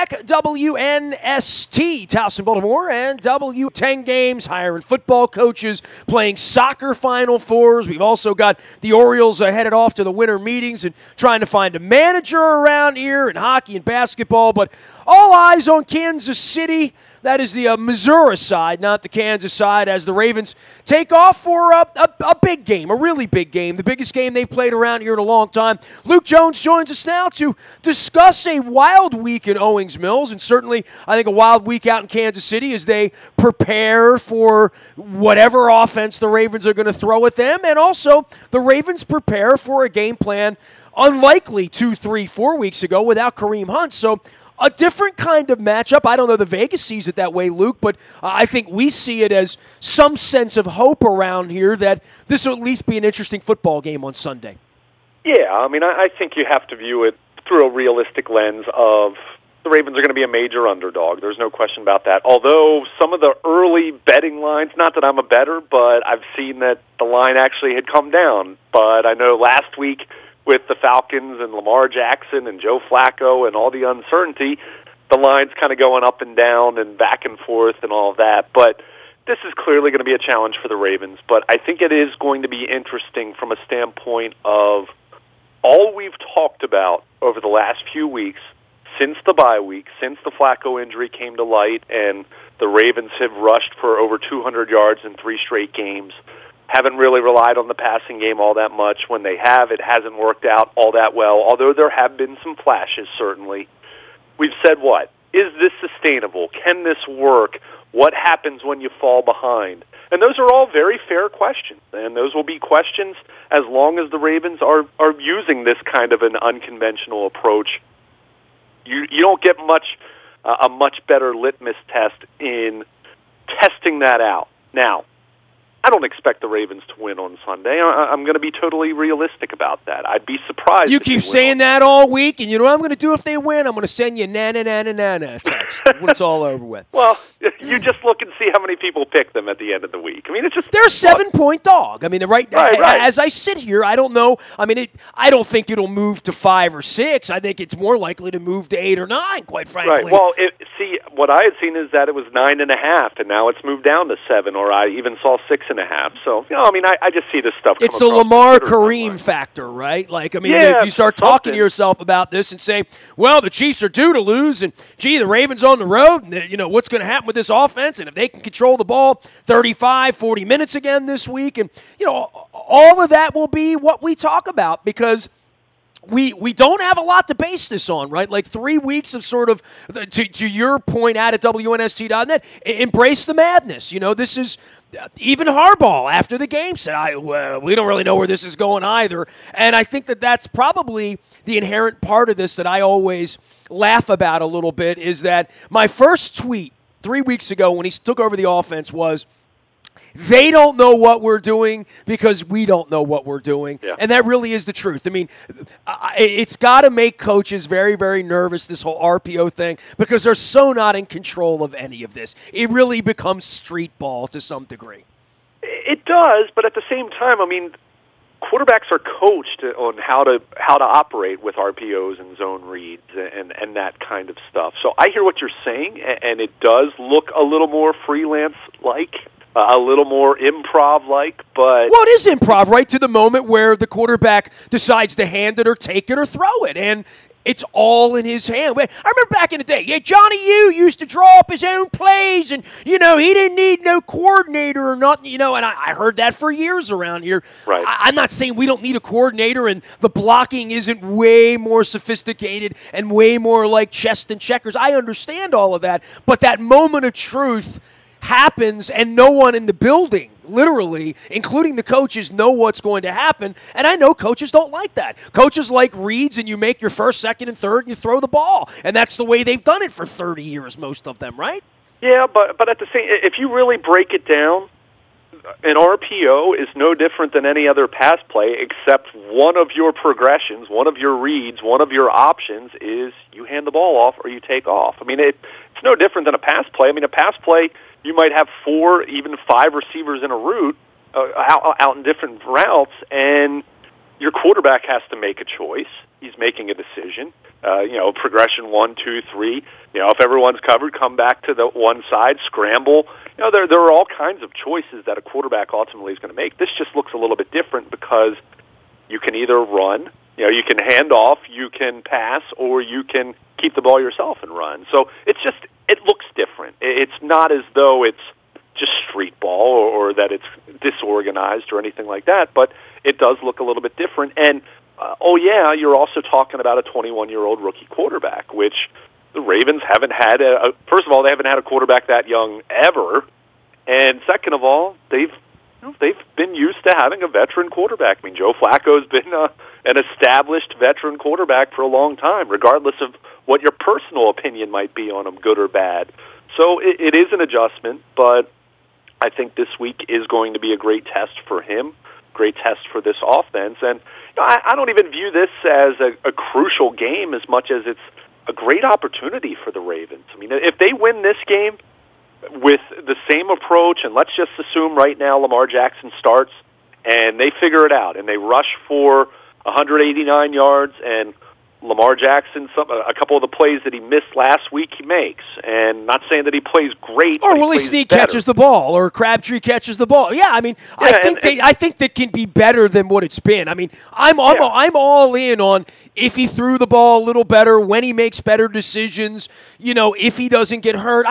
back. WNST, Towson, Baltimore, and W10 games, hiring football coaches, playing soccer Final Fours. We've also got the Orioles headed off to the winter meetings and trying to find a manager around here in hockey and basketball. But all eyes on Kansas City. That is the Missouri side, not the Kansas side, as the Ravens take off for a big game, a really big game, the biggest game they've played around here in a long time. Luke Jones joins us now to discuss a wild week in Owings Mills, and certainly I think a wild week out in Kansas City as they prepare for whatever offense the Ravens are going to throw at them, and also the Ravens prepare for a game plan unlikely 2, 3, 4 weeks ago without Kareem Hunt. So a different kind of matchup. I don't know the Vegas sees it that way, Luke, but I think we see it as some sense of hope around here that this will at least be an interesting football game on Sunday. Yeah, I mean, I think you have to view it through a realistic lens of the Ravens are going to be a major underdog. There's no question about that. Although some of the early betting lines, not that I'm a bettor, but I've seen that the line actually had come down. But I know last week, with the Falcons and Lamar Jackson and Joe Flacco and all the uncertainty, the line's kind of going up and down and back and forth and all of that. But this is clearly going to be a challenge for the Ravens. But I think it is going to be interesting from a standpoint of all we've talked about over the last few weeks, since the bye week, since the Flacco injury came to light, and the Ravens have rushed for over 200 yards in 3 straight games. Haven't really relied on the passing game all that much. When they have, it hasn't worked out all that well, although there have been some flashes, certainly. We've said what? Is this sustainable? Can this work? What happens when you fall behind? And those are all very fair questions, and those will be questions as long as the Ravens are using this kind of an unconventional approach. You don't get a much better litmus test in testing that out. Now, I don't expect the Ravens to win on Sunday. I'm going to be totally realistic about that. I'd be surprised. You keep saying that all week, and you know what I'm going to do if they win? I'm going to send you a na-na-na-na-na text when it's all over with. Well, you just look and see how many people pick them at the end of the week. I mean, it's just... They're a 7-point dog. I mean, right. As I sit here, I don't know. I mean, I don't think it'll move to 5 or 6. I think it's more likely to move to 8 or 9, quite frankly. Right. Well, what I had seen is that it was 9.5, and now it's moved down to 7, or I even saw 6.5. So, I mean, I just see this stuff. It's the Lamar Kareem factor, right? Like, I mean, you start talking to yourself about this and say, well, the Chiefs are due to lose, and, gee, the Ravens on the road, and, what's going to happen with this offense, and if they can control the ball 35, 40 minutes again this week, and, all of that will be what we talk about because we don't have a lot to base this on, right? Like 3 weeks of sort of, to your point at WNST.net, embrace the madness. This is... Even Harbaugh, after the game, said, we don't really know where this is going either. And I think that that's probably the inherent part of this that I always laugh about a little bit is that my first tweet 3 weeks ago when he took over the offense was, they don't know what we're doing because we don't know what we're doing. Yeah. And that really is the truth. I mean, it's got to make coaches very, very nervous, this whole RPO thing, because they're so not in control of any of this. It really becomes street ball to some degree. It does, but at the same time, I mean, quarterbacks are coached on how to operate with RPOs and zone reads and that kind of stuff. So I hear what you're saying, and it does look a little more freelance-like. A little more improv-like, but... Well, it is improv, right, to the moment where the quarterback decides to hand it or take it or throw it, and it's all in his hand. I remember back in the day, Johnny U used to draw up his own plays, and, he didn't need no coordinator or nothing, and I heard that for years around here. Right. I'm not saying we don't need a coordinator and the blocking isn't way more sophisticated and way more like chess and checkers. I understand all of that, but that moment of truth happens and no one in the building, literally, including the coaches, know what's going to happen. And I know coaches don't like that. Coaches like reads and you make your first, second, and third and you throw the ball. And that's the way they've done it for 30 years, most of them, right? Yeah, but at the same, if you really break it down, an RPO is no different than any other pass play except one of your progressions, one of your reads, one of your options is you hand the ball off or you take off. I mean, it's no different than a pass play. I mean, a pass play, you might have 4, even 5 receivers in a route out in different routes, and your quarterback has to make a choice. He's making a decision. Progression 1, 2, 3. If everyone's covered, come back to the one side, scramble. There are all kinds of choices that a quarterback ultimately is going to make. This just looks a little bit different because you can either run, you can hand off, you can pass, or you can keep the ball yourself and run. So it looks different. It's not as though it's just street ball or that it's disorganized or anything like that, but it does look a little bit different. And, you're also talking about a 21-year-old rookie quarterback, which the Ravens haven't had. First of all, they haven't had a quarterback that young ever. And second of all, they've been used to having a veteran quarterback. I mean, Joe Flacco's been an established veteran quarterback for a long time, regardless of what your personal opinion might be on him, good or bad. So it is an adjustment, but I think this week is going to be a great test for him, great test for this offense. And I don't even view this as a crucial game as much as it's a great opportunity for the Ravens. I mean, if they win this game with the same approach, and let's just assume right now Lamar Jackson starts, and they figure it out, and they rush for 189 yards, and Lamar Jackson, a couple of the plays that he missed last week, he makes. And not saying that he plays great, or Willie Snead catches the ball, or Crabtree catches the ball. Yeah, I mean, I think that can be better than what it's been. I mean, I'm all in on if he threw the ball a little better, when he makes better decisions. If he doesn't get hurt,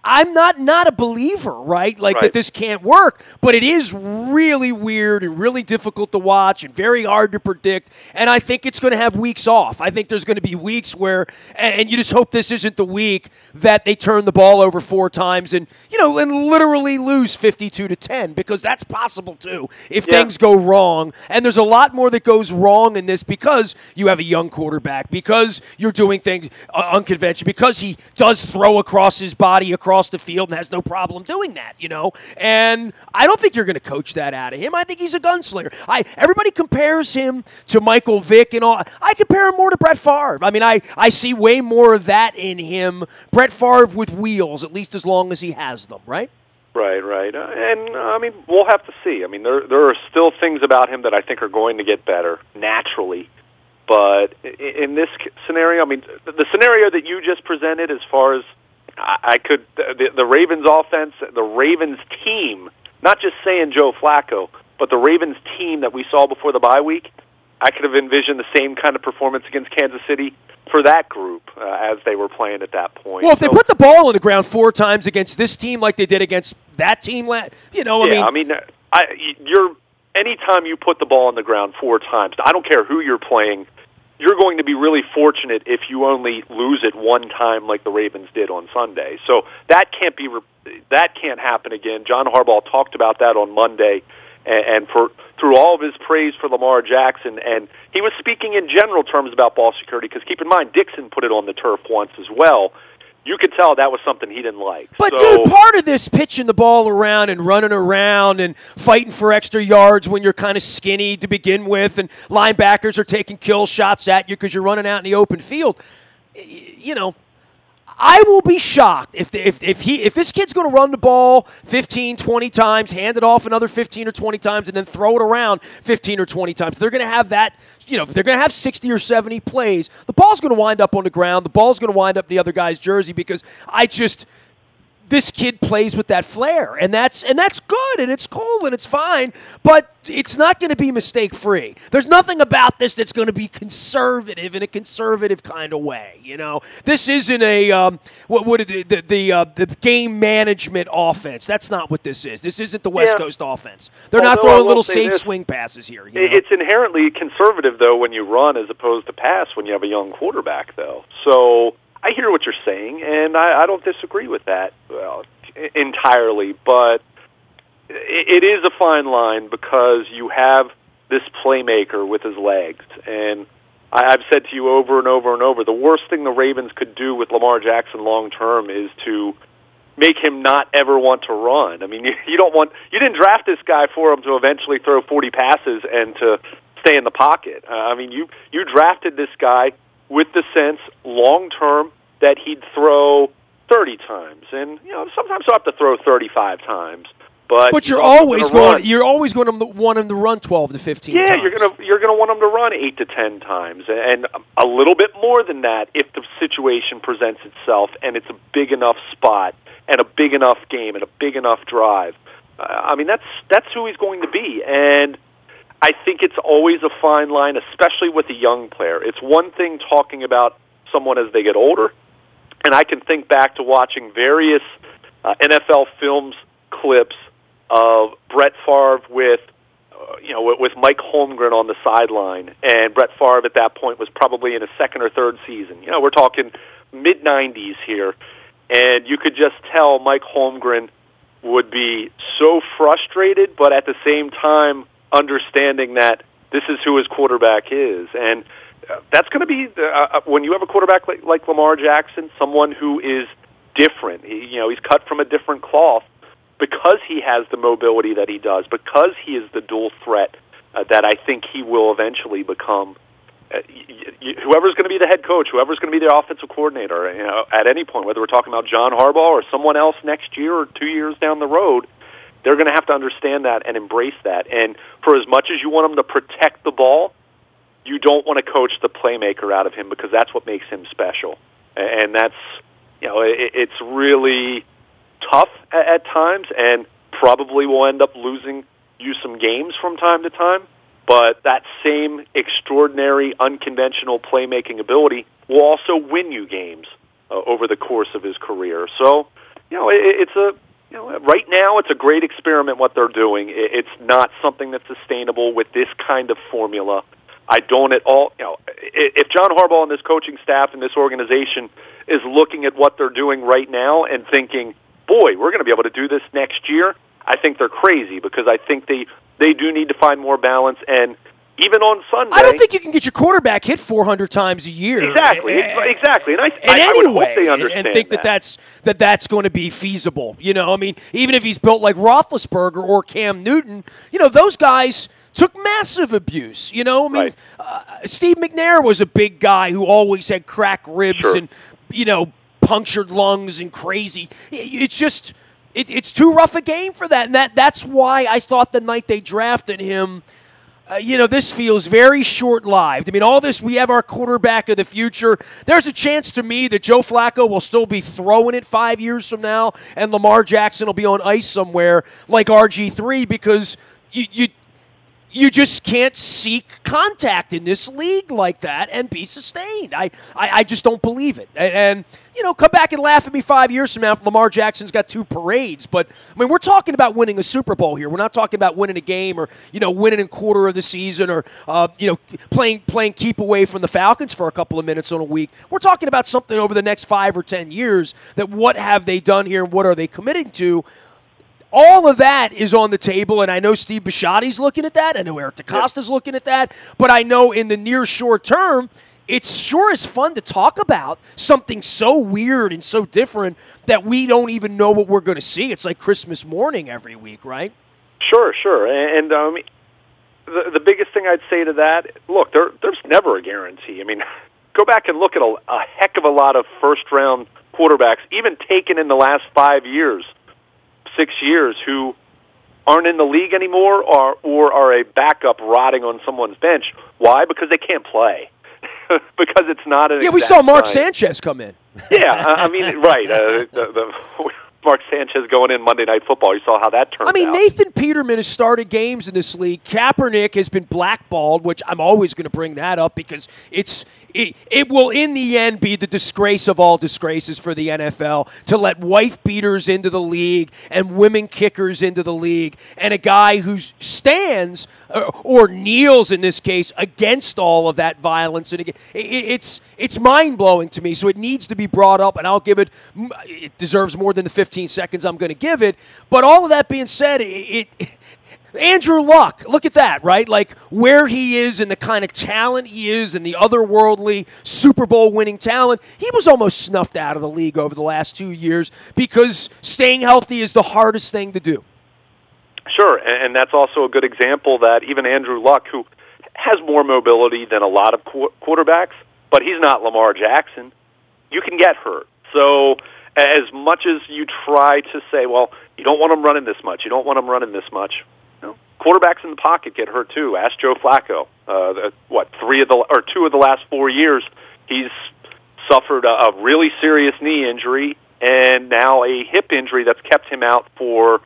I'm not a believer, right? That this can't work, but it is really weird and really difficult to watch and very hard to predict, and I think it's going to have weeks off. I think there's going to be weeks where, and you just hope this isn't the week that they turn the ball over 4 times and literally lose 52-10, because that's possible too if things go wrong, and there's a lot more that goes wrong in this because you have a young quarterback, because you're doing things unconventional, because he does throw across his body across the field and has no problem doing that, And I don't think you're going to coach that out of him. I think he's a gunslinger. Everybody compares him to Michael Vick and all. I compare him more to Brett Favre. I mean, I see way more of that in him. Brett Favre with wheels, at least as long as he has them, right? Right. And, I mean, we'll have to see. I mean, there are still things about him that I think are going to get better naturally. But in this scenario, I mean, the scenario that you just presented as far as the Ravens offense, the Ravens team, not just saying Joe Flacco, but the Ravens team that we saw before the bye week, I could have envisioned the same kind of performance against Kansas City for that group as they were playing at that point. Well, if they put the ball on the ground 4 times against this team like they did against that team, anytime you put the ball on the ground 4 times, I don't care who you're playing, you're going to be really fortunate if you only lose it 1 time like the Ravens did on Sunday. So that can't happen again. John Harbaugh talked about that on Monday, and through all of his praise for Lamar Jackson, and he was speaking in general terms about ball security, because keep in mind, Dixon put it on the turf once as well. You could tell that was something he didn't like. But, dude, part of this pitching the ball around and running around and fighting for extra yards when you're kind of skinny to begin with, and linebackers are taking kill shots at you because you're running out in the open field, I will be shocked if this kid's going to run the ball 15, 20 times, hand it off another 15 or 20 times, and then throw it around 15 or 20 times. They're going to have that, if they're going to have 60 or 70 plays, the ball's going to wind up on the ground. The ball's going to wind up in the other guy's jersey, because this kid plays with that flair, and that's good, and it's cool, and it's fine, but it's not going to be mistake-free. There's nothing about this that's going to be conservative in a conservative kind of way. This isn't a the game management offense. That's not what this is. This isn't the West Coast offense. They're not throwing little safe swing passes here. It's inherently conservative though when you run as opposed to pass when you have a young quarterback though. So I hear what you're saying, and I don't disagree with that entirely, but it is a fine line because you have this playmaker with his legs, and I've said to you over and over and over, the worst thing the Ravens could do with Lamar Jackson long term is to make him not ever want to run. I mean, you didn't draft this guy for him to eventually throw 40 passes and to stay in the pocket. I mean, you drafted this guy with the sense long-term that he'd throw 30 times. And, sometimes he'll have to throw 35 times. But you're always going to want him to run 12 to 15 times. Yeah, you're going to want him to run 8 to 10 times, and a little bit more than that if the situation presents itself and it's a big enough spot and a big enough game and a big enough drive. I mean, that's who he's going to be, and I think it's always a fine line, especially with a young player. It's one thing talking about someone as they get older, and I can think back to watching various NFL films clips of Brett Favre with Mike Holmgren on the sideline, and Brett Favre at that point was probably in his second or third season. We're talking mid-'90s here, and you could just tell Mike Holmgren would be so frustrated, but at the same time understanding that this is who his quarterback is, and that's going to be when you have a quarterback like Lamar Jackson, someone who is different. He's cut from a different cloth. Because he has the mobility that he does, because he is the dual threat that I think he will eventually become, whoever's going to be the head coach, whoever's going to be the offensive coordinator, at any point, whether we're talking about John Harbaugh or someone else next year or 2 years down the road, they're going to have to understand that and embrace that. And for as much as you want them to protect the ball, you don't want to coach the playmaker out of him, because that's what makes him special. And that's, it's really tough at times, and probably will end up losing you some games from time to time, but that same extraordinary, unconventional playmaking ability will also win you games over the course of his career. So, right now it's a great experiment what they're doing. It's not something that's sustainable with this kind of formula. I don't at all, if John Harbaugh and this coaching staff and this organization is looking at what they're doing right now and thinking, boy, we're going to be able to do this next year, I think they're crazy, because I think they do need to find more balance. And even on Sunday, I don't think you can get your quarterback hit 400 times a year. Exactly. And I would hope they understand and think that's going to be feasible. Even if he's built like Roethlisberger or Cam Newton, those guys took massive abuse. Right. Steve McNair was a big guy who always had cracked ribs and punctured lungs and crazy. It's just it's too rough a game for that, and that's why I thought the night they drafted him, this feels very short-lived. All this, we have our quarterback of the future. There's a chance to me that Joe Flacco will still be throwing it 5 years from now, and Lamar Jackson will be on ice somewhere like RG3, because you just can't seek contact in this league like that and be sustained. I just don't believe it. And come back and laugh at me 5 years from now if Lamar Jackson's got 2 parades. But, we're talking about winning a Super Bowl here. We're not talking about winning a game or, winning a quarter of the season or, playing keep away from the Falcons for a couple of minutes on a week. We're talking about something over the next 5 or 10 years, that what have they done here and what are they committing to? All of that is on the table, and I know Steve Bisciotti's looking at that. I know Eric DeCosta's looking at that. But I know in the near short term, it sure is fun to talk about something so weird and so different that we don't even know what we're going to see. It's like Christmas morning every week, right? Sure. And the biggest thing I'd say to that, look, there's never a guarantee. Go back and look at a heck of a lot of first-round quarterbacks, even taken in the last 5 years, 6 years, who aren't in the league anymore or are a backup rotting on someone's bench. Why? Because they can't play. Because it's not an we saw Mark Sanchez come in. Yeah, right. Mark Sanchez going in Monday Night Football. You saw how that turned out. Nathan Peterman has started games in this league. Kaepernick has been blackballed, which I'm always going to bring that up because it will in the end be the disgrace of all disgraces for the NFL to let wife beaters into the league and women kickers into the league, and a guy who stands or kneels in this case against all of that violence. And it's mind-blowing to me, so it needs to be brought up, and I'll give it deserves more than the 15 seconds I'm going to give it. But all of that being said, Andrew Luck, look at that, right? Like where he is and the kind of talent he is and the otherworldly Super Bowl winning talent, he was almost snuffed out of the league over the last 2 years because staying healthy is the hardest thing to do. Sure, and that's also a good example that even Andrew Luck, who has more mobility than a lot of quarterbacks, but he's not Lamar Jackson, you can get hurt. So as much as you try to say, well, you don't want him running this much, you don't want him running this much, quarterbacks in the pocket get hurt too. Ask Joe Flacco. 2 of the last 4 years, he's suffered a really serious knee injury and now a hip injury that's kept him out for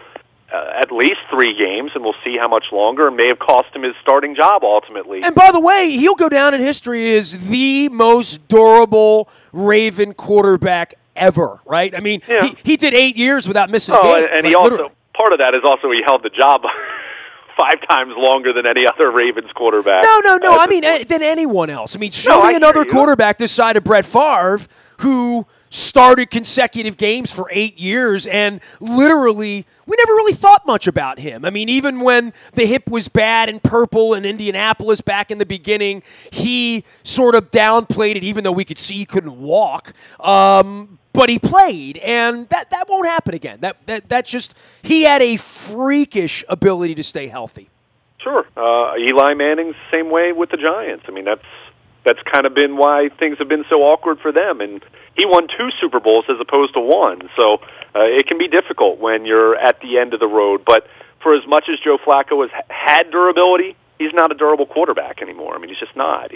at least 3 games, and we'll see how much longer, and may have cost him his starting job ultimately. And by the way, he'll go down in history as the most durable Raven quarterback ever, right? I mean, he did 8 years without missing a game. And he also, part of that is also he held the job 5 times longer than any other Ravens quarterback. No. I mean, than anyone else. I mean, show me another quarterback this side of Brett Favre who started consecutive games for 8 years, and literally, we never really thought much about him. I mean, even when the hip was bad and purple in Indianapolis back in the beginning, he sort of downplayed it, even though we could see he couldn't walk. But he played, and that won't happen again. That's just, he had a freakish ability to stay healthy. Sure. Eli Manning's the same way with the Giants. I mean, that's kind of been why things have been so awkward for them. And he won 2 Super Bowls as opposed to 1. So it can be difficult when you're at the end of the road. But for as much as Joe Flacco has had durability, he's not a durable quarterback anymore. I mean, he's just not.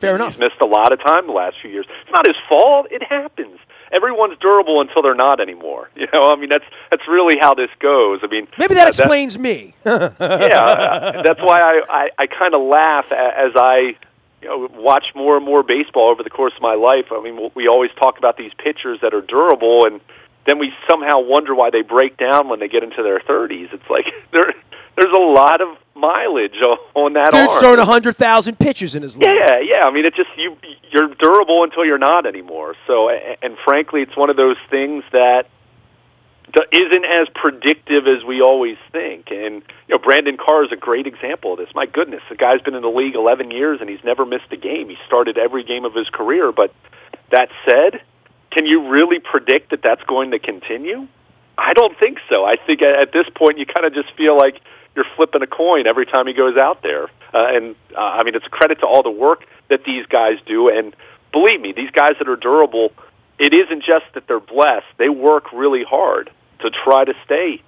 Fair enough. He's missed a lot of time the last few years. It's not his fault. It happens. Everyone's durable until they're not anymore. I mean, that's really how this goes. I mean, maybe that explains me. That's why I kind of laugh as I watch more and more baseball over the course of my life. I mean, we always talk about these pitchers that are durable, and then we somehow wonder why they break down when they get into their 30s. It's like there's a lot of mileage on that arm. Dude's thrown 100,000 pitches in his life. Yeah. I mean, it's just you're durable until you're not anymore. So, and frankly, it's one of those things that isn't as predictive as we always think. And Brandon Carr is a great example of this. My goodness, the guy's been in the league 11 years and he's never missed a game. He started every game of his career. But that said, can you really predict that that's going to continue? I don't think so. I think at this point you kind of just feel like you're flipping a coin every time he goes out there. I mean, it's a credit to all the work that these guys do. And believe me, these guys that are durable, it isn't just that they're blessed. They work really hard to try to stay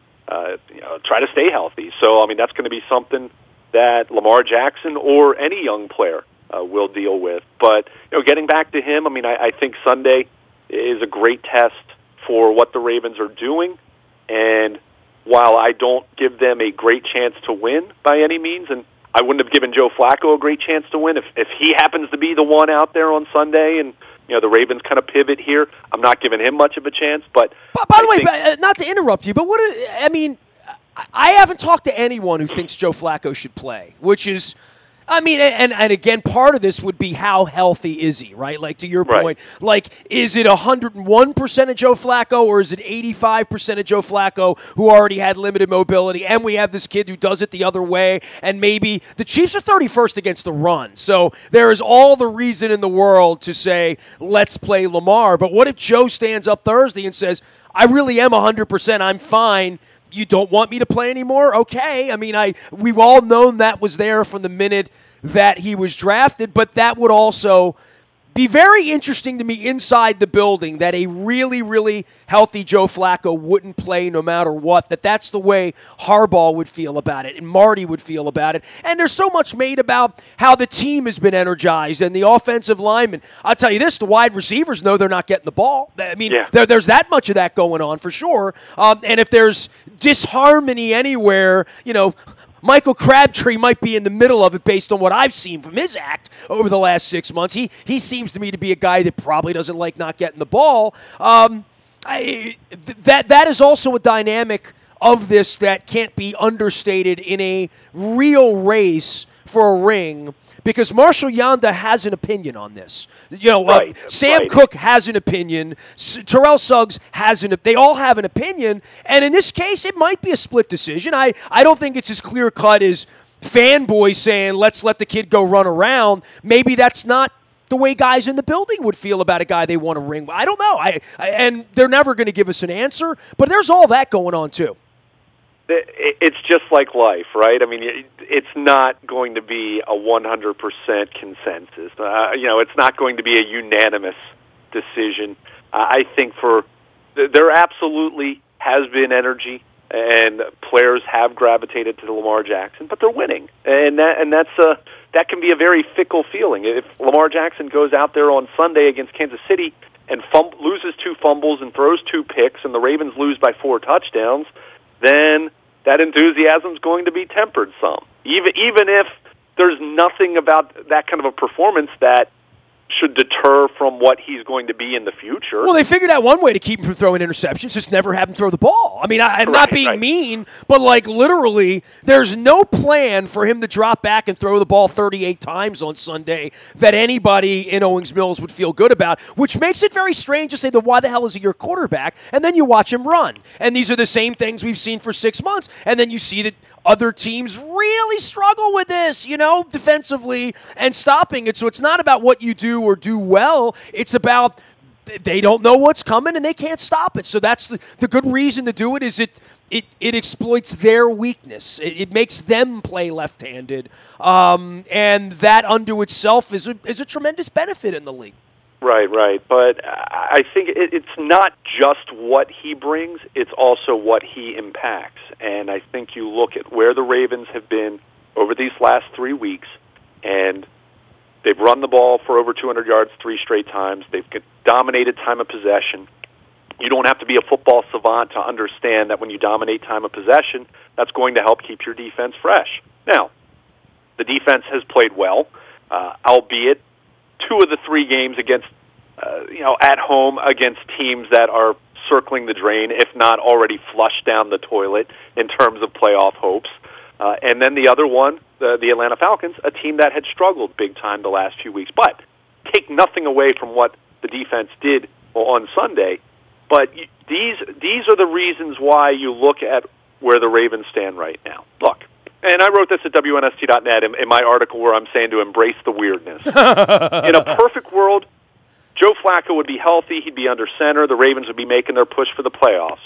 healthy. So, I mean, that's going to be something that Lamar Jackson or any young player will deal with. But, getting back to him, I mean, I think Sunday is a great test for what the Ravens are doing. And while I don't give them a great chance to win by any means, and I wouldn't have given Joe Flacco a great chance to win if he happens to be the one out there on Sunday and the Ravens kind of pivot here, I'm not giving him much of a chance. But by the way, not to interrupt you, but I haven't talked to anyone who thinks Joe Flacco should play, which is, I mean, and again, part of this would be how healthy is he, right? Like, to your point, like, is it 101% of Joe Flacco or is it 85% of Joe Flacco who already had limited mobility, and we have this kid who does it the other way, and maybe the Chiefs are 31st against the run, so there is all the reason in the world to say, let's play Lamar. But what if Joe stands up Thursday and says, I really am 100%, I'm fine, you don't want me to play anymore? Okay. I mean, we've all known that was there from the minute that he was drafted, but that would also be very interesting to me inside the building, that a really, really healthy Joe Flacco wouldn't play no matter what, that's the way Harbaugh would feel about it and Marty would feel about it. And there's so much made about how the team has been energized and the offensive linemen. I'll tell you this, the wide receivers know they're not getting the ball. I mean, there's that much of that going on for sure. And if there's disharmony anywhere, Michael Crabtree might be in the middle of it based on what I've seen from his act over the last 6 months. He seems to me to be a guy that probably doesn't like not getting the ball. That is also a dynamic of this that can't be understated in a real race for a ring, because Marshall Yanda has an opinion on this. Sam Cook has an opinion. Terrell Suggs has they all have an opinion. And in this case, it might be a split decision. I don't think it's as clear-cut as fanboys saying, let's let the kid go run around. Maybe that's not the way guys in the building would feel about a guy they want to ring. I don't know. And they're never going to give us an answer. But there's all that going on, too. It's just like life, right? I mean, it's not going to be a 100% consensus. It's not going to be a unanimous decision. I think for there absolutely has been energy, and players have gravitated to Lamar Jackson, but they're winning, and that can be a very fickle feeling. If Lamar Jackson goes out there on Sunday against Kansas City and loses 2 fumbles and throws 2 picks, and the Ravens lose by 4 touchdowns, then that enthusiasm is going to be tempered some. Even if there's nothing about that kind of a performance that should deter from what he's going to be in the future. Well, they figured out one way to keep him from throwing interceptions, just never have him throw the ball. I mean, I'm not being mean, but like literally, there's no plan for him to drop back and throw the ball 38 times on Sunday that anybody in Owings Mills would feel good about, which makes it very strange to say, why the hell is he your quarterback? And then you watch him run. And these are the same things we've seen for 6 months. And then you see that other teams really struggle with this, defensively and stopping it. So it's not about what you do or do well. It's about they don't know what's coming and they can't stop it. So that's the good reason to do it is it exploits their weakness. It makes them play left-handed. And that unto itself is a tremendous benefit in the league. Right. But I think it's not just what he brings, it's also what he impacts. And I think you look at where the Ravens have been over these last 3 weeks, and they've run the ball for over 200 yards 3 straight times. They've dominated time of possession. You don't have to be a football savant to understand that when you dominate time of possession, that's going to help keep your defense fresh. Now, the defense has played well, albeit 2 of the 3 games against, at home against teams that are circling the drain, if not already flushed down the toilet in terms of playoff hopes. And then the other one, the Atlanta Falcons, a team that had struggled big time the last few weeks. But take nothing away from what the defense did on Sunday. But these are the reasons why you look at where the Ravens stand right now. Look. And I wrote this at WNST.net in my article where I'm saying to embrace the weirdness. In a perfect world, Joe Flacco would be healthy. He'd be under center. The Ravens would be making their push for the playoffs.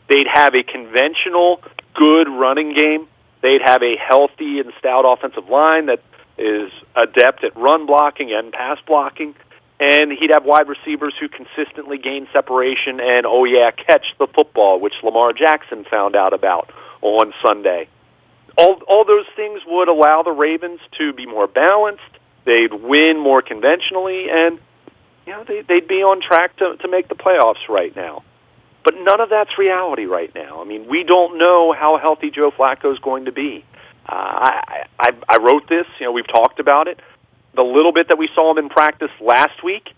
They'd have a conventional, good running game. They'd have a healthy and stout offensive line that is adept at run blocking and pass blocking. And he'd have wide receivers who consistently gain separation and, catch the football, which Lamar Jackson found out about on Sunday. All those things would allow the Ravens to be more balanced. They'd win more conventionally, and they'd be on track to make the playoffs right now. But none of that's reality right now. I mean, we don't know how healthy Joe Flacco is going to be. I wrote this. We've talked about it. The little bit that we saw him in practice last week,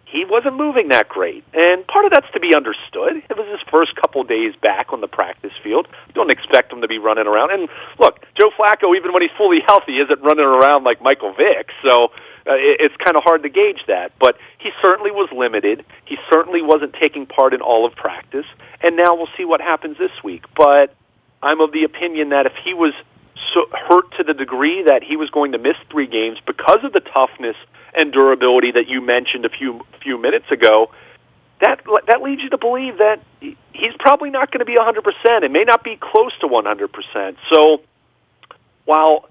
he wasn't moving that great. And part of that's to be understood. It was his first couple days back on the practice field. You don't expect him to be running around. And look, Joe Flacco, even when he's fully healthy, isn't running around like Michael Vick. So it's kind of hard to gauge that. But he certainly was limited. He certainly wasn't taking part in all of practice. And now we'll see what happens this week. But I'm of the opinion that if he was hurt to the degree that he was going to miss 3 games because of the toughness and durability that you mentioned a few minutes ago, that leads you to believe that he's probably not going to be 100%. It may not be close to 100%. So while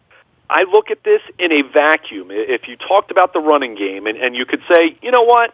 I look at this in a vacuum, if you talked about the running game and you could say, you know what,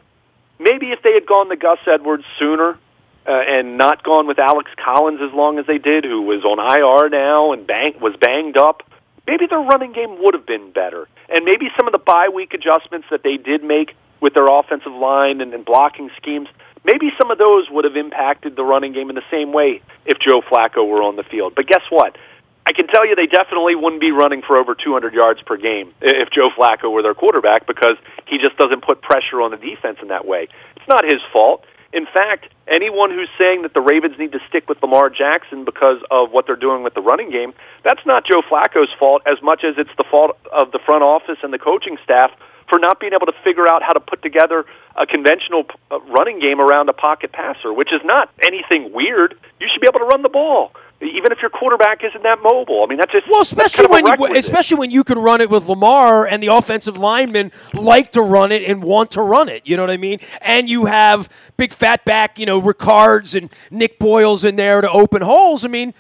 maybe if they had gone to Gus Edwards sooner and not gone with Alex Collins as long as they did, who was on IR now and was banged up, maybe their running game would have been better. And maybe some of the bye-week adjustments that they did make with their offensive line and blocking schemes, maybe some of those would have impacted the running game in the same way if Joe Flacco were on the field. But guess what? I can tell you they definitely wouldn't be running for over 200 yards per game if Joe Flacco were their quarterback, because he just doesn't put pressure on the defense in that way. It's not his fault. In fact, anyone who's saying that the Ravens need to stick with Lamar Jackson because of what they're doing with the running game, that's not Joe Flacco's fault as much as it's the fault of the front office and the coaching staff for not being able to figure out how to put together a conventional running game around a pocket passer, which is not anything weird. You should be able to run the ball, even if your quarterback isn't that mobile. I mean, that's just especially when you can run it with Lamar and the offensive linemen like to run it and want to run it. You know what I mean? And you have big fat back, Ricards and Nick Boyles in there to open holes. I mean,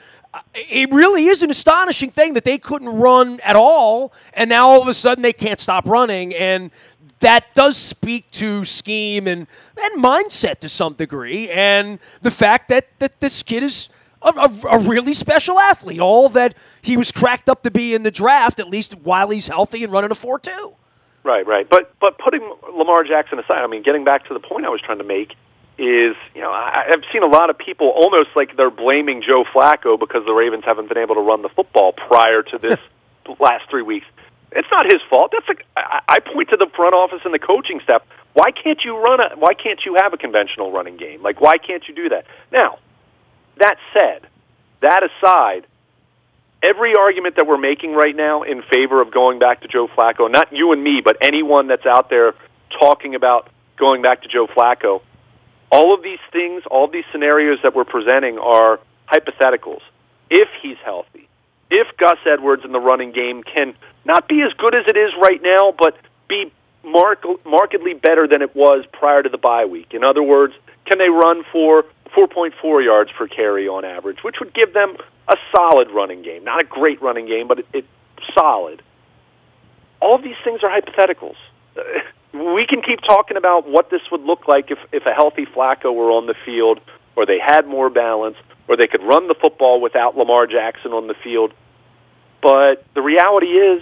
it really is an astonishing thing that they couldn't run at all, and now all of a sudden they can't stop running, and that does speak to scheme and mindset to some degree, and the fact that this kid is a really special athlete, all that he was cracked up to be in the draft, at least while he's healthy and running a 4.2. Right. But putting Lamar Jackson aside, I mean, getting back to the point I was trying to make is, I've seen a lot of people almost like they're blaming Joe Flacco because the Ravens haven't been able to run the football prior to this last 3 weeks. It's not his fault. I point to the front office and the coaching staff. Why can't you have a conventional running game? Like, why can't you do that? Now, that said, that aside, every argument that we're making right now in favor of going back to Joe Flacco, not you and me, but anyone that's out there talking about going back to Joe Flacco, all of these things, all of these scenarios that we're presenting are hypotheticals. If he's healthy, if Gus Edwards in the running game can not be as good as it is right now, but be markedly better than it was prior to the bye week. In other words, can they run for 4.4 yards per carry on average, which would give them a solid running game. Not a great running game, but it's solid. All of these things are hypotheticals. We can keep talking about what this would look like if a healthy Flacco were on the field, or they had more balance, or they could run the football without Lamar Jackson on the field. But the reality is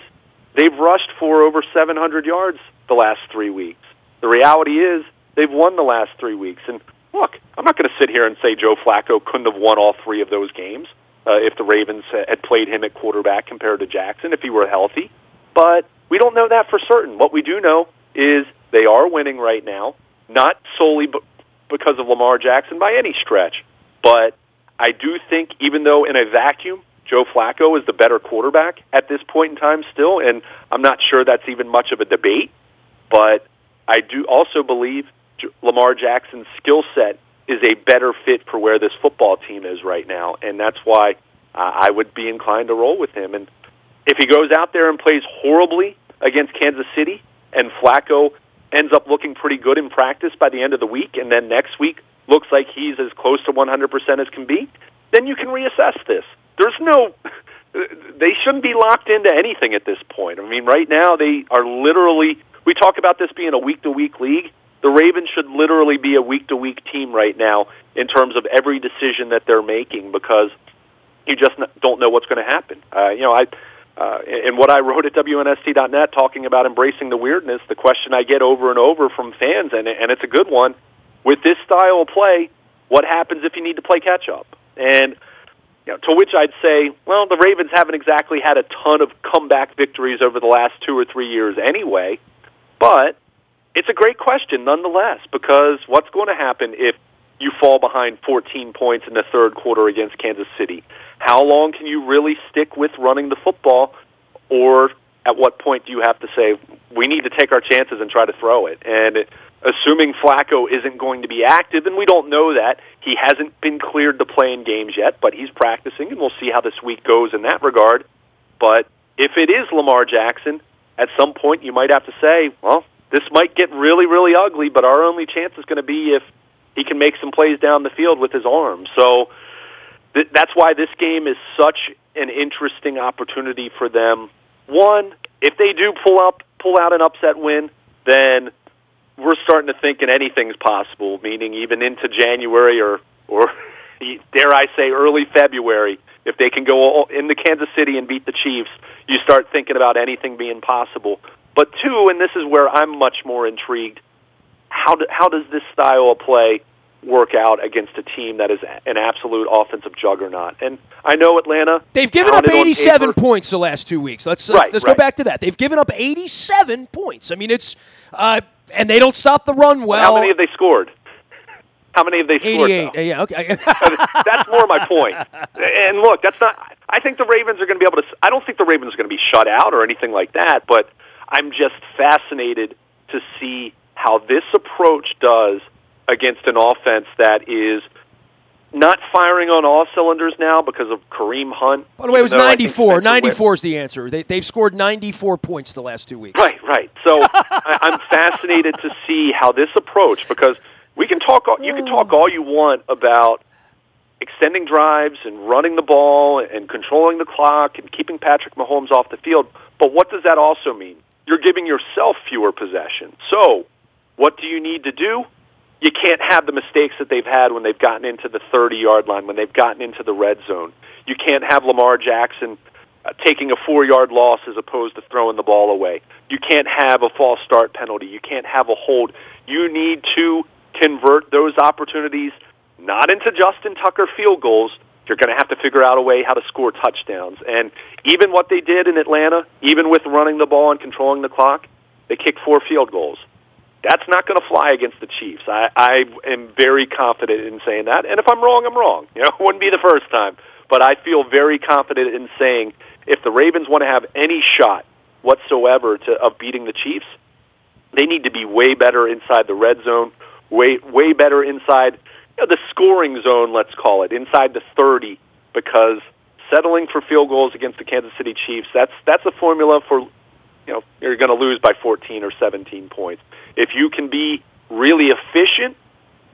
they've rushed for over 700 yards the last 3 weeks. The reality is they've won the last 3 weeks. And look, I'm not going to sit here and say Joe Flacco couldn't have won all three of those games if the Ravens had played him at quarterback compared to Jackson, if he were healthy. But we don't know that for certain. What we do know is they are winning right now, not solely because of Lamar Jackson by any stretch. But I do think, even though in a vacuum, Joe Flacco is the better quarterback at this point in time still, and I'm not sure that's even much of a debate, but I do also believe Lamar Jackson's skill set is a better fit for where this football team is right now, and that's why I would be inclined to roll with him. And if he goes out there and plays horribly against Kansas City, and Flacco ends up looking pretty good in practice by the end of the week, and then next week looks like he's as close to 100% as can be, then you can reassess this. They shouldn't be locked into anything at this point. I mean, right now they are literally, we talk about this being a week-to-week league. The Ravens should literally be a week-to-week team right now in terms of every decision that they're making, because you just don't know what's going to happen. In what I wrote at WNST.net talking about embracing the weirdness, the question I get over and over from fans, and it's a good one, with this style of play, what happens if you need to play catch-up? And to which I'd say, well, the Ravens haven't exactly had a ton of comeback victories over the last 2 or 3 years anyway, but it's a great question nonetheless, because what's going to happen if you fall behind 14 points in the third quarter against Kansas City? How long can you really stick with running the football, or at what point do you have to say, we need to take our chances and try to throw it? And assuming Flacco isn't going to be active, and we don't know that, he hasn't been cleared to play in games yet, but he's practicing, and we'll see how this week goes in that regard. But if it is Lamar Jackson, at some point you might have to say, well, this might get really, really ugly, but our only chance is going to be if he can make some plays down the field with his arm. So that's why this game is such an interesting opportunity for them. One, if they do pull out an upset win, then we're starting to think anything's possible, meaning even into January or dare I say early February. If they can go into Kansas City and beat the Chiefs, you start thinking about anything being possible. But two, and this is where I'm much more intrigued, how does this style of play work out against a team that is an absolute offensive juggernaut? And I know Atlanta, they've given up 87 points the last 2 weeks. Let's go back to that. They've given up 87 points. I mean, it's and they don't stop the run well. How many have they scored? How many have they scored? 88. Yeah, okay. That's more my point. And look, that's not. I think the Ravens are going to be able to. I don't think the Ravens are going to be shut out or anything like that. But I'm just fascinated to see how this approach does against an offense that is not firing on all cylinders now because of Kareem Hunt. By the way, it was 94. 94 is the answer. They've scored 94 points the last 2 weeks. Right. So I'm fascinated to see how this approach, because you can talk all you want about extending drives and running the ball and controlling the clock and keeping Patrick Mahomes off the field, but what does that also mean? you're giving yourself fewer possessions. So what do you need to do? You can't have the mistakes that they've had when they've gotten into the 30-yard line, when they've gotten into the red zone. You can't have Lamar Jackson taking a 4-yard loss as opposed to throwing the ball away. You can't have a false start penalty. You can't have a hold. You need to convert those opportunities not into Justin Tucker field goals. You're going to have to figure out a way how to score touchdowns. And even what they did in Atlanta, even with running the ball and controlling the clock, they kicked 4 field goals. That's not going to fly against the Chiefs. I am very confident in saying that. And if I'm wrong, I'm wrong. You know, it wouldn't be the first time. But I feel very confident in saying if the Ravens want to have any shot whatsoever of beating the Chiefs, they need to be way better inside the red zone, way better inside the scoring zone, let's call it, inside the 30, because settling for field goals against the Kansas City Chiefs, that's a formula for, you're going to lose by 14 or 17 points. If you can be really efficient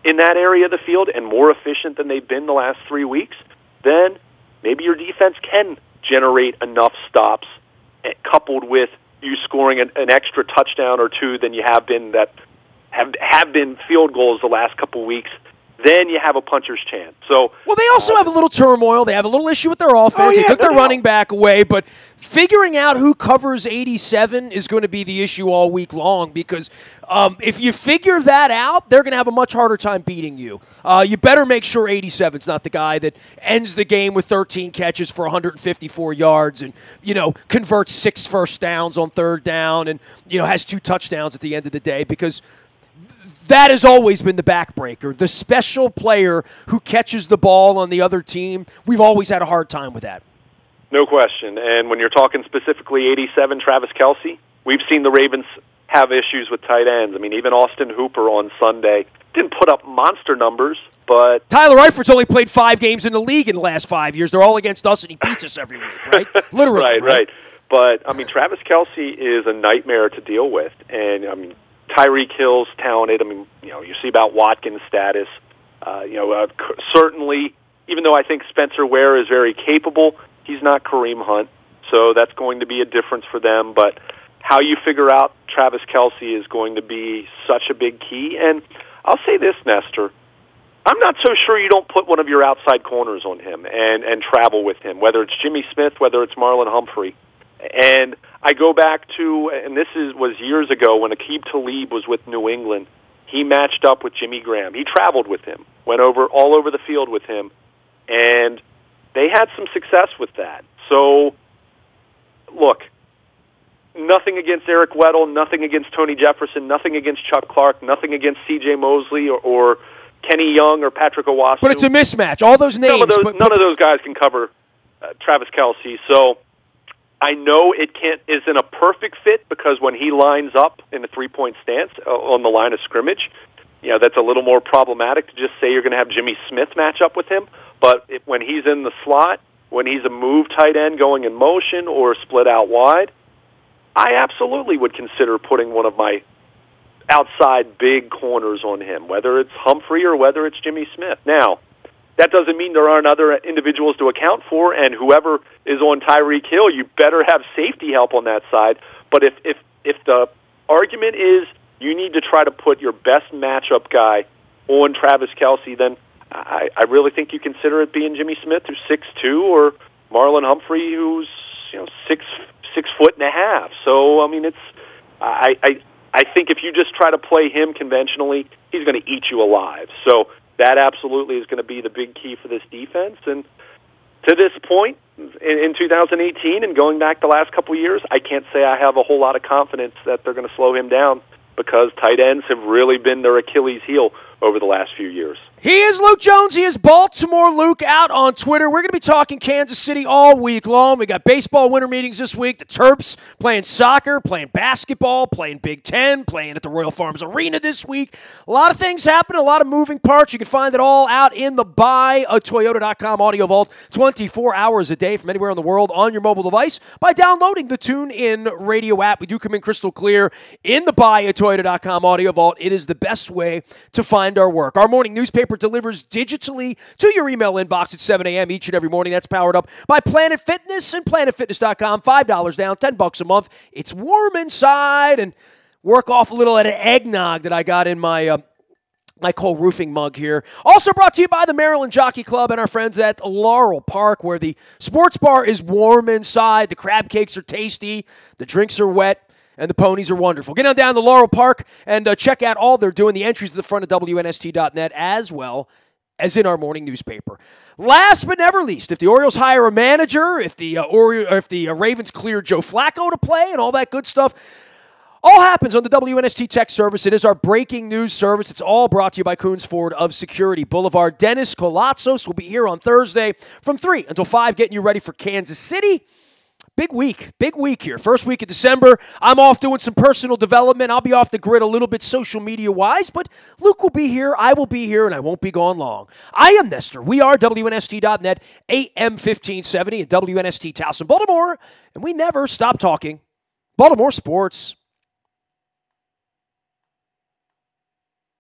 in that area of the field and more efficient than they've been the last 3 weeks, then maybe your defense can generate enough stops coupled with you scoring an extra touchdown or two than you have been that have been field goals the last couple weeks. Then you have a puncher's chance. So, well, they also have a little turmoil. They have a little issue with their offense. They took their running back away, but figuring out who covers 87 is going to be the issue all week long because if you figure that out, they're going to have a much harder time beating you. You better make sure 87's not the guy that ends the game with 13 catches for 154 yards and, converts 6 first downs on third down and, has 2 touchdowns at the end of the day because that has always been the backbreaker. The special player who catches the ball on the other team, we've always had a hard time with that. No question. And when you're talking specifically 87, Travis Kelce, we've seen the Ravens have issues with tight ends. I mean, even Austin Hooper on Sunday didn't put up monster numbers, but Tyler Eifert's only played 5 games in the league in the last 5 years. They're all against us, and he beats us every week, right? Literally. Right. But, Travis Kelce is a nightmare to deal with. And, Tyreek Hill's talented. You see about Watkins' status. Certainly, even though I think Spencer Ware is very capable, he's not Kareem Hunt. So that's going to be a difference for them. But how you figure out Travis Kelce is going to be such a big key. And I'll say this, Nestor. I'm not so sure you don't put one of your outside corners on him and travel with him, whether it's Jimmy Smith, whether it's Marlon Humphrey. And I go back to, and this was years ago when Aqib Talib was with New England. He matched up with Jimmy Graham. He traveled with him, went all over the field with him, and they had some success with that. So, look, nothing against Eric Weddle, nothing against Tony Jefferson, nothing against Chuck Clark, nothing against C.J. Mosley or Kenny Young or Patrick Owasu. But it's a mismatch. All those names. None of those guys can cover Travis Kelce. So I know it isn't a perfect fit because when he lines up in the 3-point stance on the line of scrimmage, that's a little more problematic to just say you're going to have Jimmy Smith match up with him. But when he's in the slot, when he's a move tight end going in motion or split out wide, I absolutely would consider putting one of my outside big corners on him, whether it's Humphrey or whether it's Jimmy Smith. Now, that doesn't mean there aren't other individuals to account for, and whoever is on Tyreek Hill, you better have safety help on that side. But if the argument is you need to try to put your best matchup guy on Travis Kelce, then I really think you consider it being Jimmy Smith, who's 6'2", or Marlon Humphrey, who's 6'1.5". So I think if you just try to play him conventionally, he's going to eat you alive. So that absolutely is going to be the big key for this defense. And to this point, in 2018 and going back the last couple of years, I can't say I have a whole lot of confidence that they're going to slow him down because tight ends have really been their Achilles heel over the last few years. He is Luke Jones. He is Baltimore Luke out on Twitter. We're going to be talking Kansas City all week long. We got baseball winter meetings this week. The Terps playing soccer, playing basketball, playing Big Ten, playing at the Royal Farms Arena this week. A lot of things happening, a lot of moving parts. You can find it all out in the buyatoyota.com audio vault 24 hours a day from anywhere in the world on your mobile device by downloading the TuneIn radio app. We do come in crystal clear in the buyatoyota.com audio vault. It is the best way to find find our work. Our morning newspaper delivers digitally to your email inbox at 7 a.m. each and every morning. That's powered up by Planet Fitness and PlanetFitness.com. $5 down, $10 a month. It's warm inside, and work off a little at an eggnog that I got in my Cole Roofing mug here. Also brought to you by the Maryland Jockey Club and our friends at Laurel Park, where the sports bar is warm inside, the crab cakes are tasty, the drinks are wet, and the ponies are wonderful. Get on down to Laurel Park and check out all they're doing. The entries to the front of WNST.net as well as in our morning newspaper. Last but never least, if the Orioles hire a manager, if the Ravens clear Joe Flacco to play and all that good stuff, all happens on the WNST Tech Service. It is our breaking news service. It's all brought to you by Coons Ford of Security Boulevard. Dennis Colatzos will be here on Thursday from 3 until 5, getting you ready for Kansas City. Big week here. First week of December. I'm off doing some personal development. I'll be off the grid a little bit social media-wise, but Luke will be here, I will be here, and I won't be gone long. I am Nestor. We are WNST.net, AM 1570 at WNST Towson, Baltimore, and we never stop talking Baltimore sports.